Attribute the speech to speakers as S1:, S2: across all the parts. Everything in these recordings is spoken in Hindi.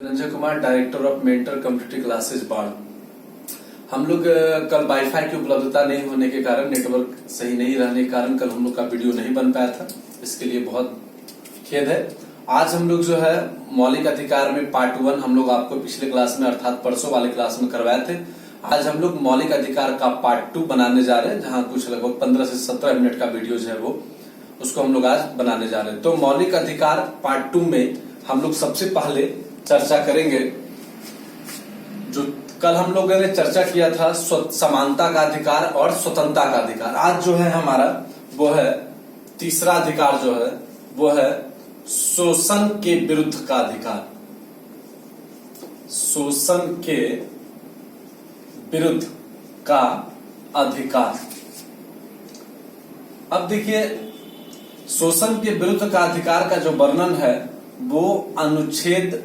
S1: Ranjay Kumar, director of mentor community classes बाढ़। हम लोग कल वाईफाई की उपलब्धता नहीं होने के कारण, नेटवर्क सही नहीं रहने के कारण कल हम लोग का वीडियो नहीं बन पाया था। इसके लिए बहुत खेद है। आज हम लोग जो है मौलिक अधिकार में पार्ट 1 हम लोग आपको पिछले क्लास में अर्थात परसों वाले क्लास में करवाए थे। आज हम लोग मौलिक अधिकार का पार्ट 2 बनाने जा रहे हैं, जहां कुछ लगभग 15 से 17 मिनट का वीडियो जो है वो उसको हम लोग आज बनाने जा रहे हैं। तो मौलिक अधिकार पार्ट 2 में हम लोग सबसे पहले चर्चा करेंगे जो कल हम लोगों ने चर्चा किया था, समानता का अधिकार और स्वतंत्रता का अधिकार। आज जो है हमारा वो है तीसरा अधिकार जो है वो है शोषण के विरुद्ध का अधिकार। शोषण के विरुद्ध का अधिकार। अब देखिए, शोषण के विरुद्ध का अधिकार का जो वर्णन है वो अनुच्छेद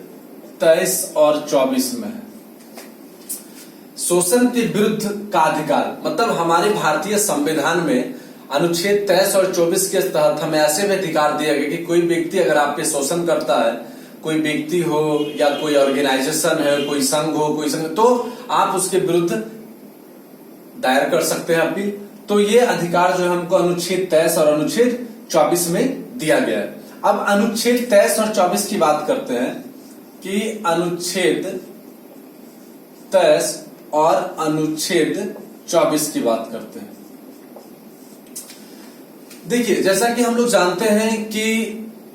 S1: 23 और 24 में है। शोषण के विरुद्ध का अधिकार मतलब हमारे भारतीय संविधान में अनुच्छेद 23 और 24 के तहत हमें ऐसे भी अधिकार दिया गया कि कोई व्यक्ति अगर आप पे शोषण करता है, कोई व्यक्ति हो या कोई ऑर्गेनाइजेशन है, कोई संघ हो, कोई संघ, तो आप उसके विरुद्ध दायर कर सकते हैं अपील। तो ये अधिकार जो है हमको अनुच्छेद 23 और अनुच्छेद 24 में दिया गया है। अब अनुच्छेद 23 और 24 की बात करते हैं कि अनुच्छेद 23 और अनुच्छेद 24 की बात करते हैं। देखिए, जैसा कि हम लोग जानते हैं कि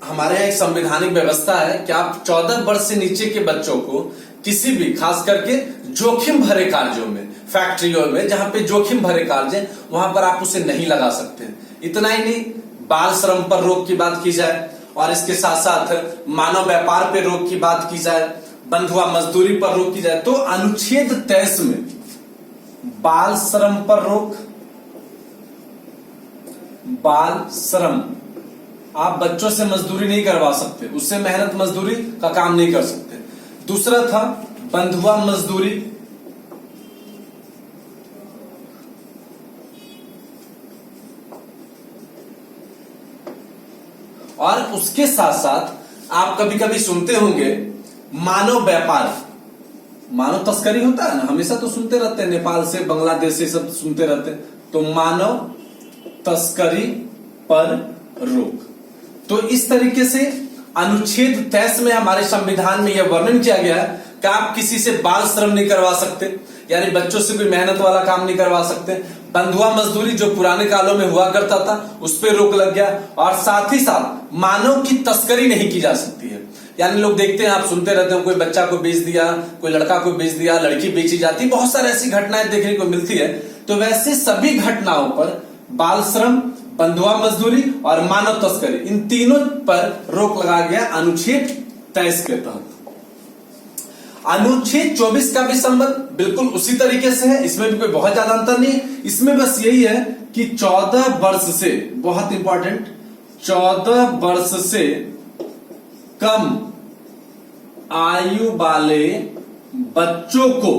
S1: हमारे यहाँ एक संवैधानिक व्यवस्था है कि आप 14 वर्ष से नीचे के बच्चों को किसी भी, खास करके जोखिम भरे कार्यों में, फैक्ट्रियों में जहां पे जोखिम भरे कार्य वहां पर आप उसे नहीं लगा सकते। इतना ही नहीं, बाल श्रम पर रोक की बात की जाए और इसके साथ साथ मानव व्यापार पर रोक की बात की जाए, बंधुआ मजदूरी पर रोक की जाए, तो अनुच्छेद 23 में बाल श्रम पर रोक, बाल श्रम, आप बच्चों से मजदूरी नहीं करवा सकते, उससे मेहनत मजदूरी का काम नहीं कर सकते। दूसरा था बंधुआ मजदूरी, और उसके साथ साथ आप कभी कभी सुनते होंगे मानव व्यापार, मानव तस्करी होता है ना, हमेशा तो सुनते रहते हैं, नेपाल से, बांग्लादेश से सब सुनते रहते हैं। तो मानव तस्करी पर रोक। तो इस तरीके से अनुच्छेद 23 में हमारे संविधान में यह वर्णन किया गया है कि आप किसी से बाल श्रम नहीं करवा सकते, यानी बच्चों से कोई मेहनत वाला काम नहीं करवा सकते। बंधुआ मजदूरी जो पुराने कालों में हुआ करता था उस पर रोक लग गया, और साथ ही साथ मानव की तस्करी नहीं की जा सकती है। यानी लोग देखते हैं, आप सुनते रहते हो, कोई बच्चा को बेच दिया, कोई लड़का को बेच दिया, लड़की बेची जाती, बहुत सारी ऐसी घटनाएं देखने को मिलती है। तो वैसे सभी घटनाओं पर बाल श्रम, बंधुआ मजदूरी और मानव तस्करी, इन तीनों पर रोक लगा गया अनुच्छेद 23 के तहत। अनुच्छेद 24 का भी संबंध बिल्कुल उसी तरीके से है, इसमें भी कोई बहुत ज्यादा अंतर नहीं है। इसमें बस यही है कि 14 वर्ष से, बहुत इंपॉर्टेंट, 14 वर्ष से कम आयु वाले बच्चों को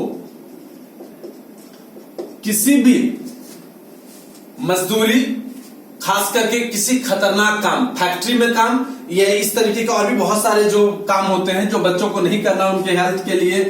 S1: किसी भी मजदूरी, खास करके किसी खतरनाक काम, फैक्ट्री में काम, ये इस तरीके का और भी बहुत सारे जो काम होते हैं जो बच्चों को नहीं करना, उनके हेल्थ के लिए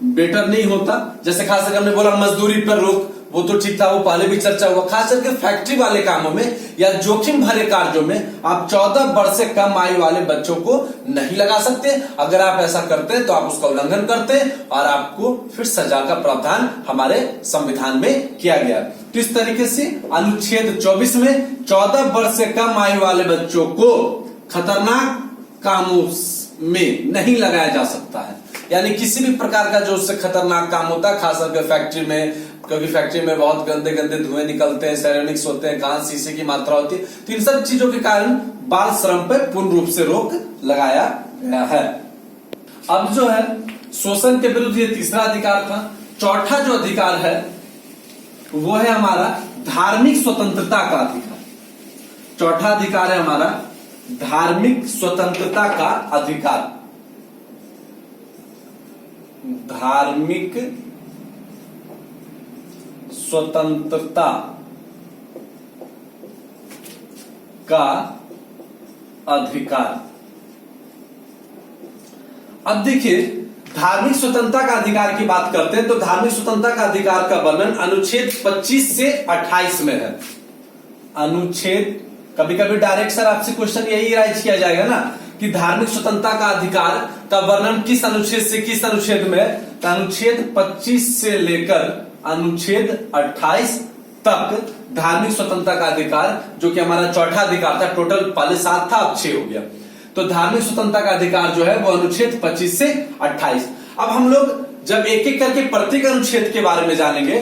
S1: बेटर नहीं होता। जैसे खास करके हमने बोला मजदूरी पर रोक, वो तो ठीक था, वो पहले भी चर्चा हुआ। खास करके फैक्ट्री वाले कामों में या जोखिम भरे कार्यों में आप 14 वर्ष से कम आयु वाले बच्चों को नहीं लगा सकते। अगर आप ऐसा करते हैं तो आप उसका उल्लंघन करते हैं और आपको फिर सजा का प्रावधान हमारे संविधान में किया गया। तो इस तरीके से अनुच्छेद 24 में 14 वर्ष से कम आयु वाले बच्चों को खतरनाक कामों में नहीं लगाया जा सकता है। यानी किसी भी प्रकार का जो उससे खतरनाक काम होता है, खास करके फैक्ट्री में, क्योंकि फैक्ट्री में बहुत गंदे गंदे धुएं निकलते हैं, सेरेमिक्स होते हैं, कांच शीशे की मात्रा होती है, तो इन सब चीजों के कारण बाल श्रम पर पूर्ण रूप से रोक लगाया गया है। अब जो है शोषण के विरुद्ध ये तीसरा अधिकार था। चौथा जो अधिकार है वो है हमारा धार्मिक स्वतंत्रता का अधिकार। चौथा अधिकार है हमारा धार्मिक स्वतंत्रता का अधिकार। धार्मिक स्वतंत्रता का अधिकार। अब देखिए, धार्मिक स्वतंत्रता का अधिकार की बात करते हैं तो धार्मिक स्वतंत्रता का अधिकार का वर्णन अनुच्छेद 25 से 28 में है। अनुच्छेद, कभी कभी डायरेक्ट सर आपसे क्वेश्चन यही राइज किया जाएगा ना कि धार्मिक स्वतंत्रता का अधिकार का वर्णन किस अनुच्छेद से किस अनुच्छेद में, तो अनुच्छेद 25 से लेकर अनुच्छेद 28 तक धार्मिक स्वतंत्रता का अधिकार, जो कि हमारा चौथा अधिकार था, टोटल पहले 7 था अब 6 हो गया। तो धार्मिक स्वतंत्रता का अधिकार जो है वो अनुच्छेद 25 से 28। अब हम लोग जब एक एक करके प्रत्येक अनुच्छेद के बारे में जानेंगे,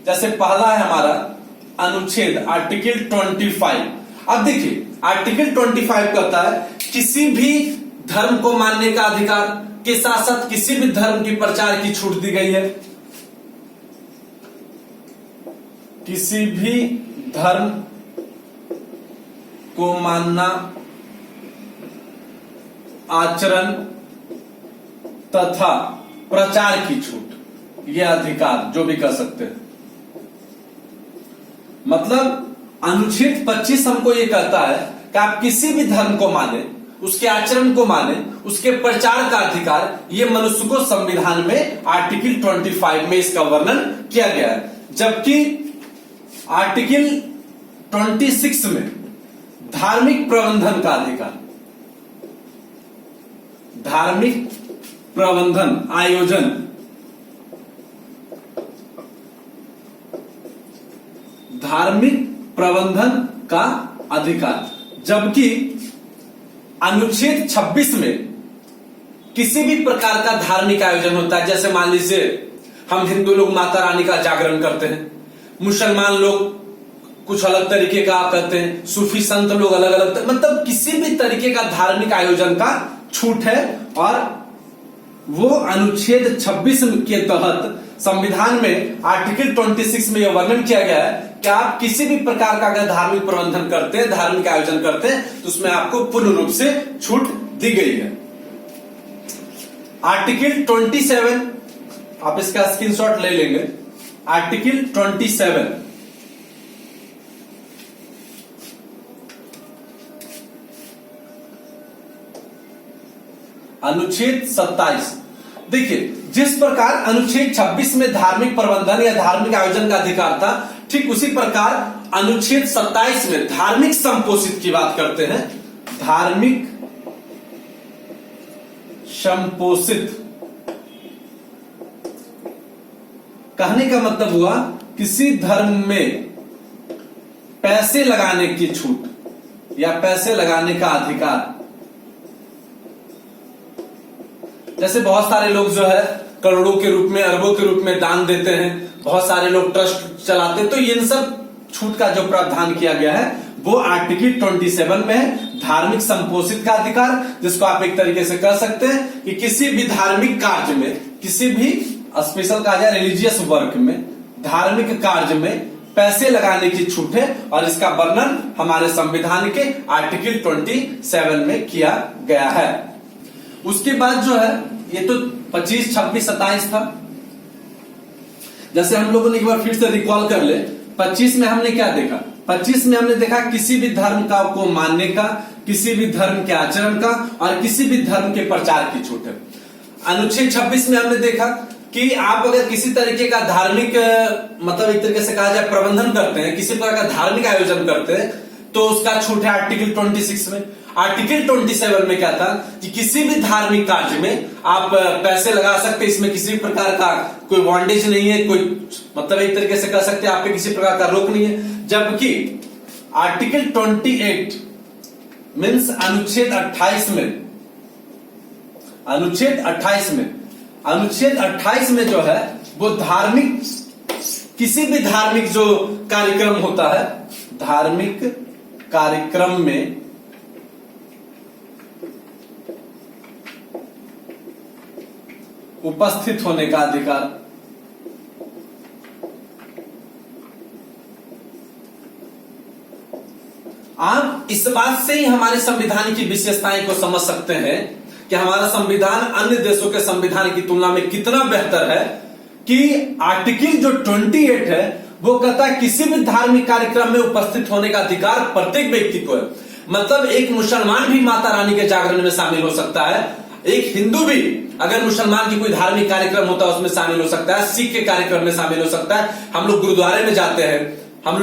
S1: जैसे पहला है हमारा अनुच्छेद आर्टिकल 25। अब देखिए आर्टिकल 25 कहता है किसी भी धर्म को मानने का अधिकार के साथ साथ किसी भी धर्म की प्रचार की छूट दी गई है। किसी भी धर्म को मानना, आचरण तथा प्रचार की छूट, यह अधिकार जो भी कर सकते हैं। मतलब अनुच्छेद 25 हमको ये कहता है कि आप किसी भी धर्म को माने, उसके आचरण को माने, उसके प्रचार का अधिकार, ये मनुष्य को संविधान में आर्टिकल 25 में इसका वर्णन किया गया है। जबकि आर्टिकल 26 में धार्मिक प्रबंधन का अधिकार, धार्मिक प्रबंधन, आयोजन, धार्मिक प्रबंधन का अधिकार। जबकि अनुच्छेद 26 में किसी भी प्रकार का धार्मिक आयोजन होता है, जैसे मान लीजिए हम हिंदू लोग माता रानी का जागरण करते हैं, मुसलमान लोग कुछ अलग तरीके का करते हैं, सूफी संत लोग अलग अलग, मतलब किसी भी तरीके का धार्मिक आयोजन का छूट है। और वो अनुच्छेद 26 के तहत संविधान में आर्टिकल 26 में यह वर्णन किया गया है कि आप किसी भी प्रकार का अगर धार्मिक प्रबंधन करते हैं, धार्मिक आयोजन करते हैं, तो उसमें आपको पूर्ण रूप से छूट दी गई है। आर्टिकल 27, आप इसका स्क्रीनशॉट ले लेंगे। आर्टिकल 27 अनुच्छेद 27, देखिए जिस प्रकार अनुच्छेद 26 में धार्मिक प्रबंधन या धार्मिक आयोजन का अधिकार था, ठीक उसी प्रकार अनुच्छेद 27 में धार्मिक संपोषित की बात करते हैं। धार्मिक संपोषित कहने का मतलब हुआ किसी धर्म में पैसे लगाने की छूट या पैसे लगाने का अधिकार। जैसे बहुत सारे लोग जो है करोड़ों के रूप में, अरबों के रूप में दान देते हैं, बहुत सारे लोग ट्रस्ट चलाते हैं, तो इन सब छूट का जो प्रावधान किया गया है वो आर्टिकल 27 में है। धार्मिक संपोषित का अधिकार, जिसको आप एक तरीके से कह सकते हैं कि किसी भी धार्मिक कार्य में, किसी भी स्पेशल कहा जाए रिलीजियस वर्क में, धार्मिक कार्य में पैसे लगाने की छूट है। और इसका वर्णन हमारे संविधान के आर्टिकल 27 में किया गया है। उसके बाद जो है ये तो 25, 26, 27 था। जैसे हम लोगों ने एक बार फिर से रिकॉल कर ले, 25 में हमने क्या देखा? 25 में हमने देखा किसी भी धर्म का को मानने का, किसी भी धर्म के आचरण का और किसी भी धर्म के प्रचार की छूट है। अनुच्छेद 26 में हमने देखा कि आप अगर किसी तरीके का धार्मिक मतलब एक तरीके से कहा जाए प्रबंधन करते हैं, किसी प्रकार का धार्मिक आयोजन करते हैं, तो उसका छूट है आर्टिकल 26 में। आर्टिकल 27 में क्या था कि किसी भी धार्मिक कार्य में आप पैसे लगा सकते, इसमें किसी प्रकार का कोई बॉन्डेज नहीं है, कोई मतलब एक तरीके से कह सकते हैं आप पे किसी प्रकार का रोक नहीं है। जबकि आर्टिकल 28 मीन्स अनुच्छेद 28 में, अनुच्छेद 28 में जो है वो धार्मिक, किसी भी धार्मिक जो कार्यक्रम होता है, धार्मिक कार्यक्रम में उपस्थित होने का अधिकार, आप इस बात से ही हमारे संविधान की विशेषताएं को समझ सकते हैं कि हमारा संविधान अन्य देशों के संविधान की तुलना में कितना बेहतर है कि आर्टिकल जो 28 है वो कहता है किसी भी धार्मिक कार्यक्रम में उपस्थित होने का अधिकार प्रत्येक व्यक्ति को है। मतलब एक मुसलमान भी माता रानी के जागरण में शामिल हो सकता है। एक हिंदू भी अगर मुसलमान की कोई धार्मिक कार्यक्रम होता है उसमें शामिल हो सकता है, सिख के कार्यक्रम में शामिल हो सकता है। हम लोग गुरुद्वारे में जाते हैं, हम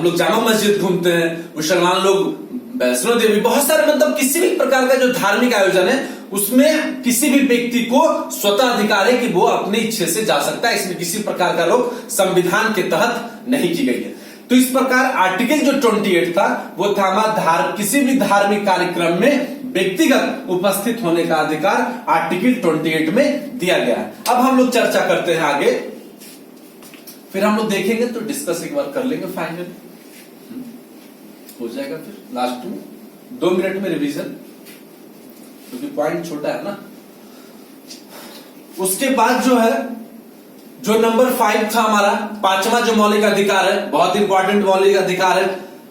S1: लोग जामा मस्जिद घूमते हैं, मुसलमान लोग वैष्णो देवी, बहुत सारे मतलब किसी भी प्रकार का जो धार्मिक आयोजन है उसमें किसी भी व्यक्ति को स्वतः अधिकार है कि वो अपने इच्छे से जा सकता है। इसमें किसी प्रकार का रोक संविधान के तहत नहीं की गई है। तो इस प्रकार आर्टिकल जो 28 था वो था हमारा किसी भी धार्मिक कार्यक्रम में व्यक्तिगत उपस्थित होने का अधिकार आर्टिकल 28 में दिया गया है। अब हम लोग चर्चा करते हैं आगे, फिर हम लोग देखेंगे तो डिस्कस एक बार कर लेंगे, फाइनल हो जाएगा। फिर लास्ट में 2 मिनट में रिवीजन, क्योंकि पॉइंट छोटा है ना। उसके बाद जो है जो नंबर 5 था हमारा, 5वां जो मौलिक अधिकार है, बहुत इंपॉर्टेंट मौलिक अधिकार है,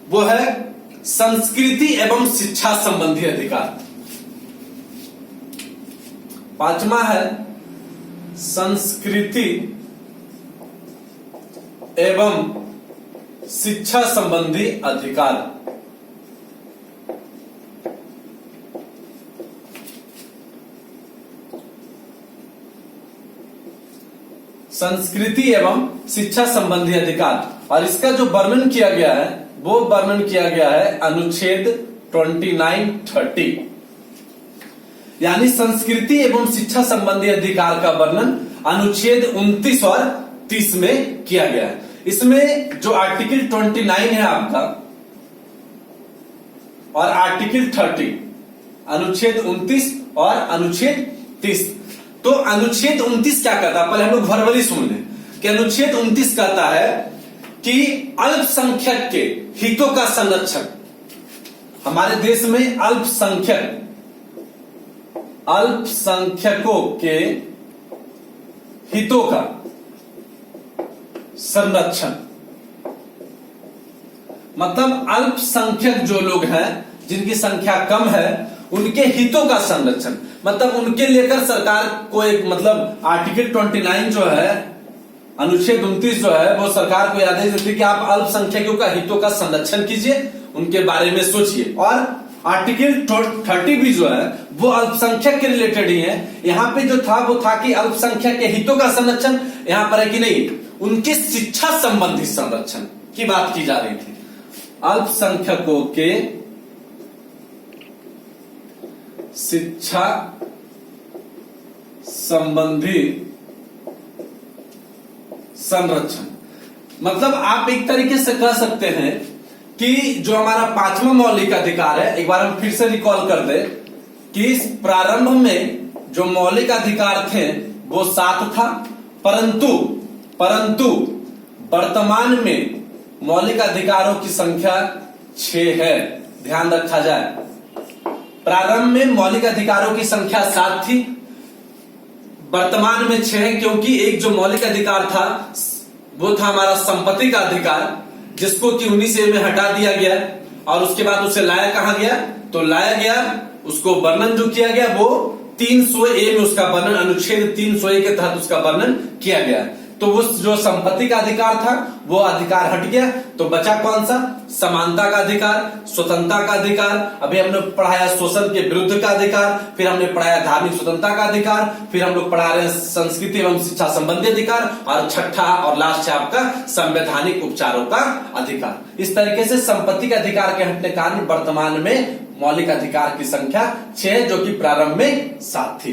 S1: वो है संस्कृति एवं शिक्षा संबंधी अधिकार। 5वां है संस्कृति एवं शिक्षा संबंधी अधिकार। संस्कृति एवं शिक्षा संबंधी अधिकार, और इसका जो वर्णन किया गया है वो वर्णन किया गया है अनुच्छेद 29-30, यानी संस्कृति एवं शिक्षा संबंधी अधिकार का वर्णन अनुच्छेद 29 और 30 में किया गया है। इसमें जो आर्टिकल 29 है आपका और आर्टिकल 30, अनुच्छेद 29 और अनुच्छेद 30। तो अनुच्छेद 29 क्या कहता है, पहले हम लोग वर्बली सुन लें कि अनुच्छेद 29 कहता है कि अल्पसंख्यक के हितों का संरक्षण। हमारे देश में अल्पसंख्यकों के हितों का संरक्षण, मतलब अल्पसंख्यक जो लोग हैं जिनकी संख्या कम है उनके हितों का संरक्षण, मतलब उनके लेकर सरकार को एक मतलब आर्टिकल 29 जो है, अनुच्छेद 29 जो है वो सरकार को आदेश देती है कि आप अल्पसंख्यकों का हितों का संरक्षण कीजिए, उनके बारे में सोचिए। और आर्टिकल 30 भी जो है वो अल्पसंख्यक के रिलेटेड ही है। यहां पे जो था वो था कि अल्पसंख्यक के हितों का संरक्षण, यहां पर है कि नहीं, उनके शिक्षा संबंधी संरक्षण की बात की जा रही थी। अल्पसंख्यकों के शिक्षा संबंधी संरक्षण, मतलब आप एक तरीके से कह सकते हैं कि जो हमारा 5वां मौलिक अधिकार है, एक बार हम फिर से रिकॉल कर दे कि प्रारंभ में जो मौलिक अधिकार थे वो 7 था, परंतु वर्तमान में मौलिक अधिकारों की संख्या 6 है। ध्यान रखा जाए, प्रारंभ में मौलिक अधिकारों की संख्या 7 थी, वर्तमान में 6 है, क्योंकि एक जो मौलिक अधिकार था वो था हमारा संपत्ति का अधिकार, जिसको कि 19A में हटा दिया गया और उसके बाद उसे लाया कहां गया, तो लाया गया उसको वर्णन जो किया गया वो 300A में उसका वर्णन, अनुच्छेद 300A के तहत उसका वर्णन किया गया। तो वो जो संपत्ति का अधिकार था वो अधिकार हट गया, तो बचा कौन सा, समानता का अधिकार, स्वतंत्रता का अधिकार, अभी हमने पढ़ाया शोषण के विरुद्ध का अधिकार, फिर हमने पढ़ाया धार्मिक स्वतंत्रता का अधिकार, फिर हम लोग पढ़ा रहे हैं संस्कृति एवं शिक्षा संबंधी अधिकार, और छठा और लास्ट है आपका संवैधानिक उपचारों का अधिकार। इस तरीके से संपत्ति के अधिकार के हटने के कारण वर्तमान में मौलिक अधिकार की संख्या 6, जो कि प्रारंभ में 7 थी।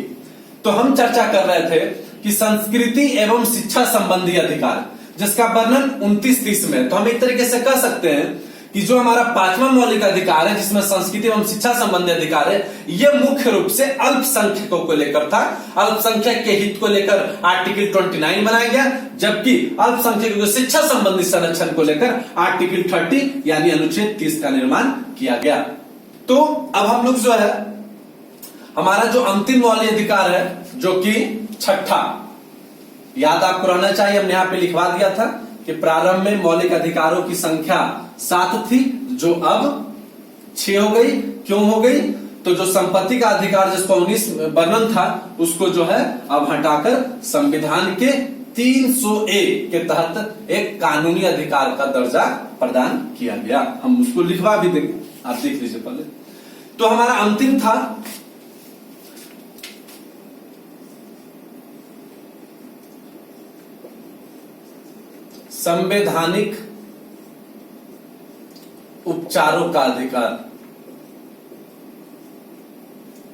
S1: तो हम चर्चा कर रहे थे कि संस्कृति एवं शिक्षा संबंधी अधिकार, जिसका वर्णन 29-30 में। तो हम एक तरीके से कह सकते हैं कि जो हमारा 5वां मौलिक अधिकार है जिसमें संस्कृति एवं शिक्षा संबंधी अधिकार है, यह मुख्य रूप से अल्पसंख्यकों को लेकर था। अल्पसंख्यक के हित को लेकर आर्टिकल 29 बनाया गया, जबकि अल्पसंख्यकों के शिक्षा संबंधी संरक्षण को लेकर आर्टिकल 30 यानी अनुच्छेद 30 का निर्माण किया गया। तो अब हम लोग जो है हमारा जो अंतिम मौलिक अधिकार है, जो कि छठा, याद आपको रहना चाहिए, हमने यहां पे लिखवा दिया था कि प्रारंभ में मौलिक अधिकारों की संख्या 7 थी, जो अब 6 हो गई। क्यों हो गई, तो जो संपत्ति का अधिकार जिसको 19 वर्णन था उसको जो है अब हटाकर संविधान के 300A के तहत एक कानूनी अधिकार का दर्जा प्रदान किया गया। हम उसको लिखवा भी देंगे, आप देख लीजिए पहले। तो हमारा अंतिम था संवैधानिक उपचारों का अधिकार।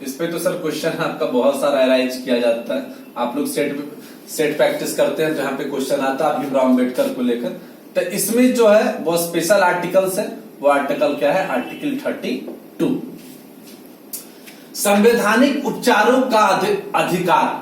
S1: इस पे तो सर क्वेश्चन आपका बहुत सारा अराइज किया जाता है। आप लोग सेट प्रैक्टिस करते हैं, जहां पे क्वेश्चन आता है भीमराव अम्बेडकर को लेकर। तो इसमें जो है वो स्पेशल आर्टिकल्स है। वो आर्टिकल क्या है? आर्टिकल 32, संवैधानिक उपचारों का अधिकार।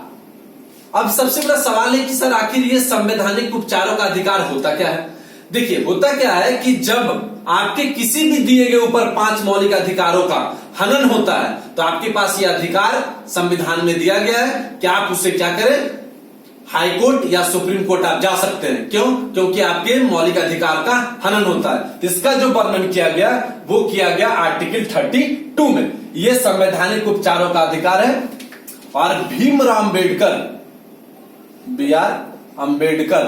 S1: अब सबसे बड़ा सवाल है कि सर आखिर ये संवैधानिक उपचारों का अधिकार होता क्या है? देखिए, होता क्या है कि जब आपके किसी भी दिए गए ऊपर 5 मौलिक अधिकारों का हनन होता है, तो आपके पास ये अधिकार संविधान में दिया गया है कि आप उससे क्या करें? हाई कोर्ट या सुप्रीम कोर्ट आप जा सकते हैं। क्यों? क्योंकि आपके मौलिक अधिकार का हनन होता है। इसका जो वर्णन किया गया वो किया गया आर्टिकल 32 में। ये संवैधानिक उपचारों का अधिकार है। और भीमराव अम्बेडकर, B.R. अम्बेडकर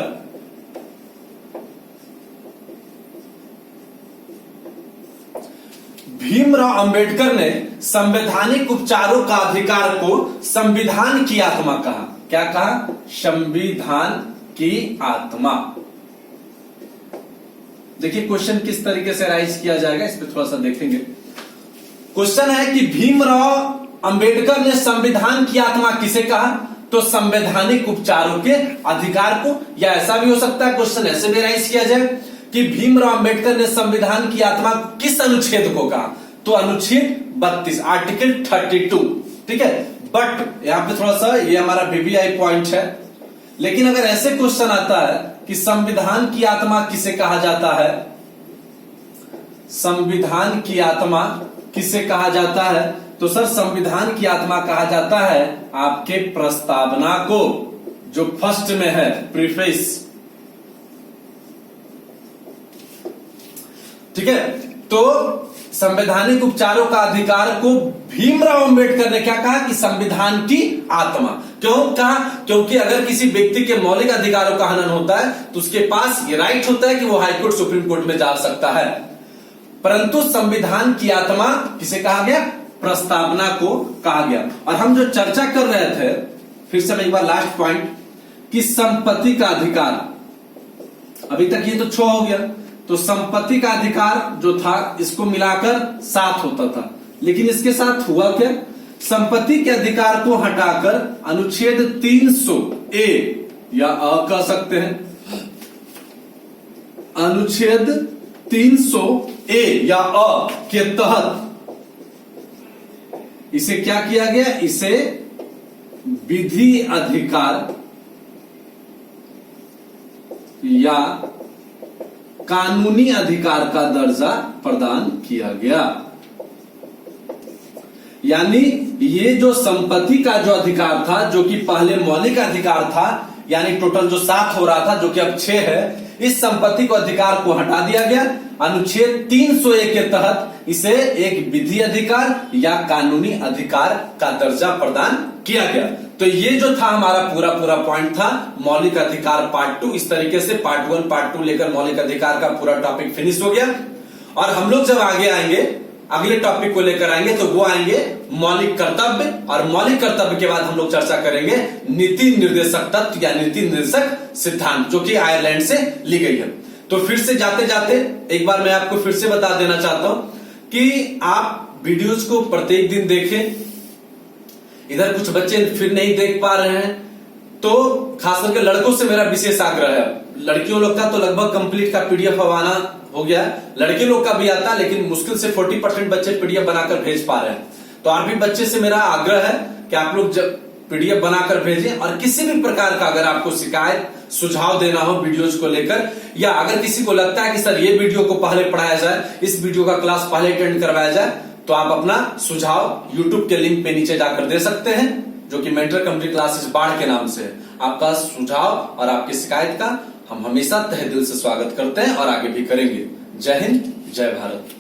S1: भीमराव अम्बेडकर ने संवैधानिक उपचारों का अधिकार को संविधान की आत्मा कहा। क्या कहा? संविधान की आत्मा। देखिए क्वेश्चन किस तरीके से राइज किया जाएगा, इस पर थोड़ा सा देखेंगे। क्वेश्चन है कि भीमराव अम्बेडकर ने संविधान की आत्मा किसे कहा? तो संवैधानिक उपचारों के अधिकार को। या ऐसा भी हो सकता है क्वेश्चन ऐसे भी राइज किया जाए कि भीमराव अम्बेडकर ने संविधान की आत्मा किस अनुच्छेद को कहा? तो अनुच्छेद 32, आर्टिकल 32। ठीक है, बट यहां पे थोड़ा सा ये हमारा VVI पॉइंट है। लेकिन अगर ऐसे क्वेश्चन आता है कि संविधान की आत्मा किसे कहा जाता है, संविधान की आत्मा किसे कहा जाता है, तो सर संविधान की आत्मा कहा जाता है आपके प्रस्तावना को, जो फर्स्ट में है, प्रीफेस। ठीक है, तो संवैधानिक उपचारों का अधिकार को भीमराव अम्बेडकर ने क्या कहा? कि संविधान की आत्मा। क्यों कहा? क्योंकि अगर किसी व्यक्ति के मौलिक अधिकारों का हनन होता है तो उसके पास ये राइट होता है कि वो हाईकोर्ट सुप्रीम कोर्ट में जा सकता है। परंतु संविधान की आत्मा किसे कहा गया? प्रस्तावना को कहा गया। और हम जो चर्चा कर रहे थे, फिर से एक बार लास्ट पॉइंट, कि संपत्ति का अधिकार। अभी तक ये तो 6 हो गया, तो संपत्ति का अधिकार जो था इसको मिलाकर 7 होता था। लेकिन इसके साथ हुआ क्या? संपत्ति के अधिकार को हटाकर अनुच्छेद 300A या अ कह सकते हैं, अनुच्छेद 300A या अ के तहत इसे क्या किया गया? इसे विधि अधिकार या कानूनी अधिकार का दर्जा प्रदान किया गया। यानी ये जो संपत्ति का जो अधिकार था, जो कि पहले मौलिक अधिकार था, यानी टोटल जो 7 हो रहा था, जो कि अब 6 है, इस संपत्ति को अधिकार को हटा दिया गया। अनुच्छेद 300A के तहत इसे एक विधि अधिकार या कानूनी अधिकार का दर्जा प्रदान किया गया। तो ये जो था हमारा पूरा पॉइंट था मौलिक अधिकार पार्ट 2। इस तरीके से पार्ट 1 पार्ट 2 लेकर मौलिक अधिकार का पूरा टॉपिक फिनिश हो गया। और हम लोग जब आगे आएंगे, अगले टॉपिक को लेकर आएंगे, तो वो आएंगे मौलिक कर्तव्य। और मौलिक कर्तव्य के बाद हम लोग चर्चा करेंगे नीति निर्देशक तत्व या नीति निर्देशक सिद्धांत, जो कि आयरलैंड से ली गई है। तो फिर से जाते जाते एक बार मैं आपको फिर से बता देना चाहता हूं कि आप वीडियोज को प्रत्येक दिन देखें। इधर कुछ बच्चे फिर नहीं देख पा रहे हैं, तो खास करके लड़कों से मेरा विशेष आग्रह है। लड़कियों लोग का तो लगभग कंप्लीट का PDF अब आना हो गया, लड़के लोग का भी आता, लेकिन मुश्किल से 40% बच्चे PDF बनाकर भेज पा रहे हैं। तो आप भी बच्चे से मेरा आग्रह है कि आप लोग जब PDF बनाकर भेजें। और किसी भी प्रकार का अगर आपको शिकायत सुझाव देना हो वीडियोज को लेकर, या अगर किसी को लगता है कि सर ये वीडियो को पहले पढ़ाया जाए, इस वीडियो का क्लास पहले अटेंड करवाया जाए, तो आप अपना सुझाव YouTube के लिंक पे नीचे जाकर दे सकते हैं, जो कि मेंटर कंप्लीट क्लासेस बाढ़ के नाम से है। आपका सुझाव और आपकी शिकायत का हम हमेशा तहे दिल से स्वागत करते हैं और आगे भी करेंगे। जय हिंद, जय भारत।